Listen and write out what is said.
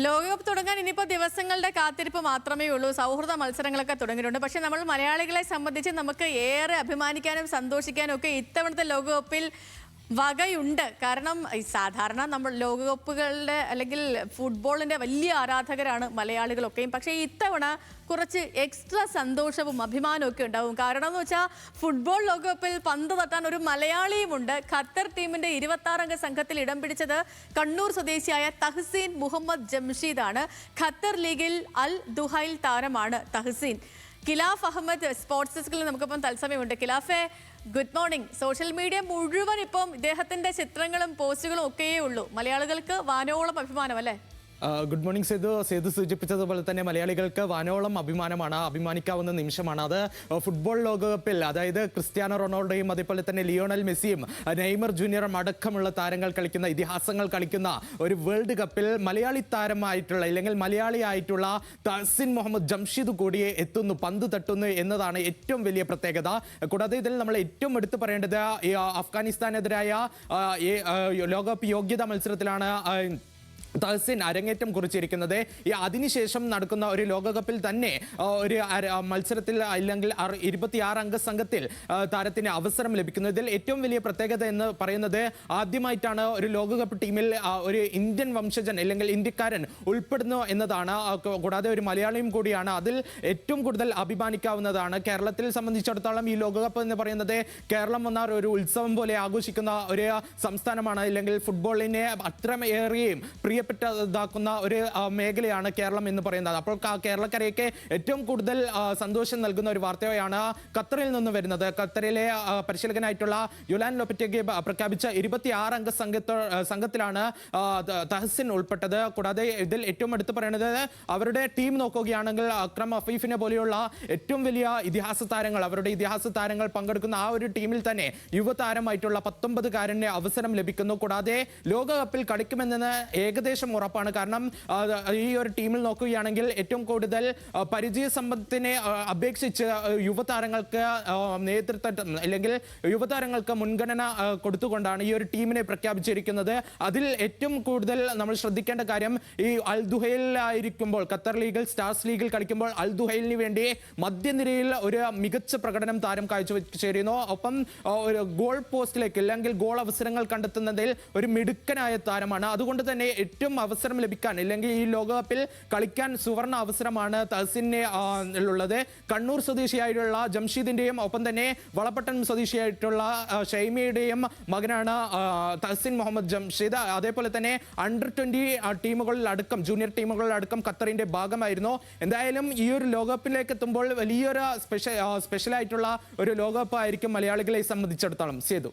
ലോകകപ്പ് തുടങ്ങാൻ ഇനിയിപ്പോൾ ദിവസങ്ങളുടെ കാത്തിരിപ്പ് മാത്രമേ ഉള്ളൂ. സൗഹൃദ മത്സരങ്ങളൊക്കെ തുടങ്ങിയിട്ടുണ്ട്. പക്ഷേ നമ്മൾ മലയാളികളെ സംബന്ധിച്ച് നമുക്ക് ഏറെ അഭിമാനിക്കാനും സന്തോഷിക്കാനും ഒക്കെ ഇത്തവണത്തെ ലോകകപ്പിൽ വകയുണ്ട്. കാരണം സാധാരണ നമ്മൾ ലോകകപ്പുകളുടെ അല്ലെങ്കിൽ ഫുട്ബോളിൻ്റെ വലിയ ആരാധകരാണ് മലയാളികളൊക്കെയും. പക്ഷേ ഇത്തവണ കുറച്ച് എക്സ്ട്രാ സന്തോഷവും അഭിമാനവും ഒക്കെ ഉണ്ടാവും. കാരണം എന്ന് വെച്ചാൽ ഫുട്ബോൾ ലോകകപ്പിൽ പന്ത് തട്ടാൻ ഒരു മലയാളിയുമുണ്ട്. ഖത്തർ ടീമിൻ്റെ 26 അംഗ സംഘത്തിൽ ഇടം പിടിച്ചത് കണ്ണൂർ സ്വദേശിയായ തഹ്സീൻ മുഹമ്മദ് ജംഷീദാണ്. ഖത്തർ ലീഗിൽ അൽ ദുഹൈൽ താരമാണ് തഹ്സീൻ. ഖിലാഫ് അഹമ്മദ് സ്പോർട്സ് ഡെസ്കിൽ നമുക്കിപ്പം തത്സമയമുണ്ട്. ഖിലാഫെ, ഗുഡ് മോർണിംഗ്. സോഷ്യൽ മീഡിയ മുഴുവൻ ഇപ്പം ഇദ്ദേഹത്തിന്റെ ചിത്രങ്ങളും പോസ്റ്റുകളും ഒക്കെയേ ഉള്ളൂ. മലയാളികൾക്ക് വാനോളം അഭിമാനം അല്ലേ? ഗുഡ് മോർണിംഗ് സേതു സൂചിപ്പിച്ചതുപോലെ തന്നെ മലയാളികൾക്ക് വാനോളം അഭിമാനമാണ്, അഭിമാനിക്കാവുന്ന നിമിഷമാണ് അത്. ഫുട്ബോൾ ലോകകപ്പിൽ അതായത് ക്രിസ്ത്യാനോ റൊണാൾഡോയും അതേപോലെ തന്നെ ലിയോണൽ മെസ്സിയും നെയ്മർ ജൂനിയറും അടക്കമുള്ള താരങ്ങൾ കളിക്കുന്ന, ഇതിഹാസങ്ങൾ കളിക്കുന്ന ഒരു വേൾഡ് കപ്പിൽ മലയാളി താരമായിട്ടുള്ള അല്ലെങ്കിൽ മലയാളിയായിട്ടുള്ള തഹ്സീൻ മുഹമ്മദ് ജംഷീദ് കൂടി എത്തുന്നു, പന്ത് തട്ടുന്നു എന്നതാണ് ഏറ്റവും വലിയ പ്രത്യേകത. കൂടാതെ ഇതിൽ നമ്മൾ ഏറ്റവും എടുത്തു പറയേണ്ടത് അഫ്ഗാനിസ്ഥാനെതിരായ ലോകകപ്പ് യോഗ്യതാ മത്സരത്തിലാണ് തഹ്സീൻ അരങ്ങേറ്റം കുറിച്ചിരിക്കുന്നത്. അതിനുശേഷം നടക്കുന്ന ഒരു ലോകകപ്പിൽ തന്നെ ഒരു മത്സരത്തിൽ അല്ലെങ്കിൽ 26 അംഗ സംഘത്തിൽ താരത്തിന് അവസരം ലഭിക്കുന്നു. ഇതിൽ ഏറ്റവും വലിയ പ്രത്യേകത എന്ന് പറയുന്നത് ആദ്യമായിട്ടാണ് ഒരു ലോകകപ്പ് ടീമിൽ ഒരു ഇന്ത്യൻ വംശജൻ അല്ലെങ്കിൽ ഇന്ത്യക്കാരൻ ഉൾപ്പെടുന്നു എന്നതാണ്. കൂടാതെ ഒരു മലയാളിയും കൂടിയാണ്. അതിൽ ഏറ്റവും കൂടുതൽ അഭിമാനിക്കാവുന്നതാണ്. കേരളത്തിൽ സംബന്ധിച്ചിടത്തോളം ഈ ലോകകപ്പ് എന്ന് പറയുന്നത് കേരളം വന്ന ഒരു ഉത്സവം പോലെ ആഘോഷിക്കുന്ന ഒരു സംസ്ഥാനമാണ്. അല്ലെങ്കിൽ ഫുട്ബോളിനെ അത്രയേറെയും പ്രിയപ്പെട്ടതാക്കുന്ന ഒരു മേഖലയാണ് കേരളം എന്ന് പറയുന്നത്. അപ്പോൾ കേരളക്കരയ്ക്ക് ഏറ്റവും കൂടുതൽ സന്തോഷം നൽകുന്ന ഒരു വാർത്തയാണ് ഖത്തറിൽ നിന്ന് വരുന്നത്. ഖത്തറിലെ പരിശീലകനായിട്ടുള്ള യുലാൻ ലോപ്പറ്റേഗി പ്രഖ്യാപിച്ച 26 അംഗ സംഘത്തിലാണ് തഹ്സീൻ ഉൾപ്പെട്ടത്. കൂടാതെ ഇതിൽ ഏറ്റവും എടുത്തു പറയുന്നത് അവരുടെ ടീം നോക്കുകയാണെങ്കിൽ അക്രം അഫീഫിനെ പോലെയുള്ള ഏറ്റവും വലിയ ഇതിഹാസ താരങ്ങൾ, അവരുടെ ഇതിഹാസ താരങ്ങൾ പങ്കെടുക്കുന്ന ആ ഒരു ടീമിൽ തന്നെ യുവതാരമായിട്ടുള്ള 19-കാരന് അവസരം ലഭിക്കുന്നു. കൂടാതെ ലോകകപ്പിൽ കളിക്കുമെന്ന് ഏകദേശം ഉറപ്പാണ്. കാരണം ഈ ഒരു ടീമിൽ നോക്കുകയാണെങ്കിൽ ഏറ്റവും കൂടുതൽ പരിചയ സമ്പത്തിനെ അപേക്ഷിച്ച് യുവതാരങ്ങൾക്ക് നേതൃത്വം അല്ലെങ്കിൽ യുവതാരങ്ങൾക്ക് മുൻഗണന കൊടുത്തുകൊണ്ടാണ് ഈ ഒരു ടീമിനെ പ്രഖ്യാപിച്ചിരിക്കുന്നത്. അതിൽ ഏറ്റവും കൂടുതൽ നമ്മൾ ശ്രദ്ധിക്കേണ്ട കാര്യം, ഈ അൽ ദുഹൈലിലായിരിക്കുമ്പോൾ ഖത്തർ ലീഗിൽ സ്റ്റാർസ് ലീഗിൽ കളിക്കുമ്പോൾ അൽ ദുഹൈലിന് വേണ്ടി മധ്യനിരയിൽ ഒരു മികച്ച പ്രകടനം താരം കാഴ്ചവെച്ചിരുന്നു. ഒപ്പം ഒരു ഗോൾ പോസ്റ്റിലേക്ക് അല്ലെങ്കിൽ ഗോൾ അവസരങ്ങൾ കണ്ടെത്തുന്നതിൽ ഒരു മിടുക്കനായ താരമാണ്. അതുകൊണ്ട് തന്നെ ഏറ്റവും അവസരം ലഭിക്കാൻ അല്ലെങ്കിൽ ഈ ലോകകപ്പിൽ കളിക്കാൻ സുവർണ അവസരമാണ് തഹ്സീനെ ഉള്ളത്. കണ്ണൂർ സ്വദേശിയായിട്ടുള്ള ജംഷീദിന്റെയും ഒപ്പം തന്നെ വളപട്ടണം സ്വദേശിയായിട്ടുള്ള ഷൈമയുടെയും മകനാണ് തഹ്സീൻ മുഹമ്മദ് ജംഷീദ്. അതേപോലെ തന്നെ അണ്ടർ 20 ടീമുകളിലടക്കം ജൂനിയർ ടീമുകളിലടക്കം ഖത്തറിന്റെ ഭാഗമായിരുന്നു. എന്തായാലും ഈ ഒരു ലോകകപ്പിലേക്ക് എത്തുമ്പോൾ വലിയൊരു സ്പെഷ്യലായിട്ടുള്ള ഒരു ലോകകപ്പ് ആയിരിക്കും മലയാളികളെ സംബന്ധിച്ചിടത്തോളം. സേതു.